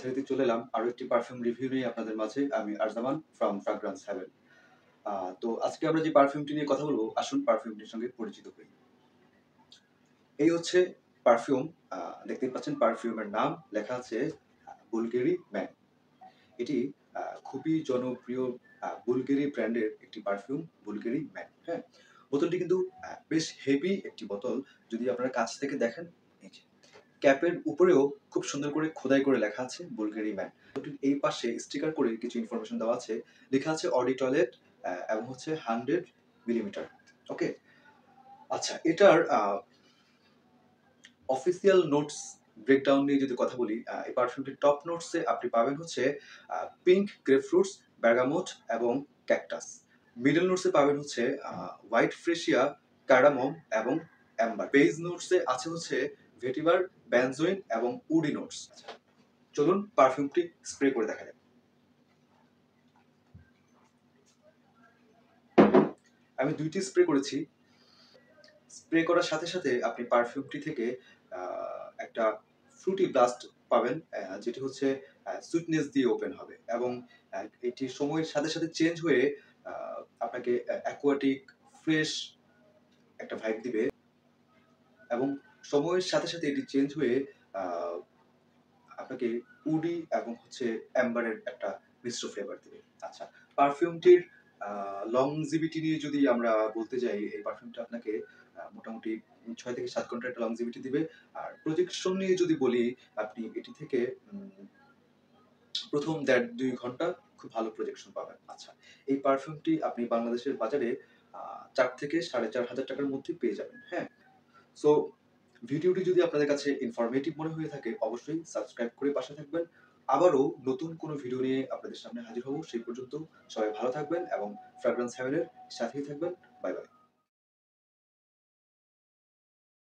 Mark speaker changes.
Speaker 1: যথারীতি চলে এলাম আরো একটি পারফিউম রিভিউ নিয়ে আপনাদের মাঝে। আমি আরজামান ফ্রম ফ্র্যাগ্রেন্স হেভেন। তো আজকে আমরা যে পারফিউমটি নিয়ে কথা বলবো, আসুন পারফিউমটির সঙ্গে পরিচিত হই। এই হচ্ছে পারফিউম। দেখতেই পাচ্ছেন পারফিউমের নাম লেখা আছে বুলগেরি ম্যান। এটি খুবই জনপ্রিয় বুলগেরি ব্র্যান্ডের একটি পারফিউম, বুলগেরি ম্যান। হ্যাঁ? বোতলটি কিন্তু বেশ হেভি একটি বোতল। যদি আপনারা কাছ থেকে দেখেন, এই যে ক্যাপের উপরেও খুব সুন্দর করে খোদাই করে লেখা আছে বুলগেরি ম্যান। এই পাশে স্টিকার করে কিছু ইনফরমেশন দেওয়া আছে। লেখা আছে অডি টয়লেট এবং হচ্ছে 100 মিলিমিটার। ওকে? আচ্ছা, এটার অফিসিয়াল নোটস ব্রেকডাউন নিয়ে যদি কথা বলি, এই পারফিউমটির টপ নোটসে আপনি পাবেন হচ্ছে পিঙ্ক, গ্রেপফ্রুটস, bergamot এবং ক্যাকটাস। মিডল নোটসে পাবেন হচ্ছে হোয়াইট ফ্রেশিয়া, কার্ডামম এবং অ্যাম্বার। বেজ নোটসে আছে হচ্ছে ভেটিভার, বেনজোইন এবং উডি নোটস। চলুন পারফিউমটি স্প্রে করে দেখা যাক। আমি ২টি স্প্রে করেছি। স্প্রে করার সাথে সাথে আপনি পারফিউমটি থেকে একটা ফ্রুটি ব্লাস্ট পাবেন, যেটি হচ্ছে সুইটনেস দিয়ে ওপেন হবে এবং এটি সময়ের সাথে সাথে চেঞ্জ হয়ে আপনাকে অ্যাকোয়াটিক, ফ্রেশ একটা ভাইব দিবে এবং সময়ের সাথে সাথে এটি চেঞ্জ হয়ে আপনাকে উডি এবং হচ্ছে অ্যাম্বারের একটা মিশ্র ফ্লেভার দিবে। আচ্ছা, পারফিউমটির লংজিভিটি নিয়ে যদি আমরা বলতে যাই, এই পারফিউমটা আপনাকে মোটামুটি ৬ থেকে ৭ ঘন্টার একটা লংজিভিটি দিবে। আর প্রজেকশন নিয়ে যদি বলি, আপনি এটি থেকে প্রথম ১.৫-২ ঘন্টা খুব ভালো প্রজেকশন পাবেন। আচ্ছা, এই পারফিউমটি আপনি বাংলাদেশের বাজারে ৪ থেকে ৳৪,৫০০ টাকার মধ্যে পেয়ে যাবেন। হ্যাঁ? সো ভিডিওটি যদি আপনাদের কাছে ইনফরমেটিভ মনে হয়ে থাকে, অবশ্যই সাবস্ক্রাইব করে পাশে থাকবেন। আবারও নতুন কোনো ভিডিও নিয়ে আপনাদের সামনে হাজির হব। সেই পর্যন্ত সবাই ভালো থাকবেন এবং ফ্র্যাগ্রেন্স হেভেন এর সাথেই থাকবেন। Bye bye.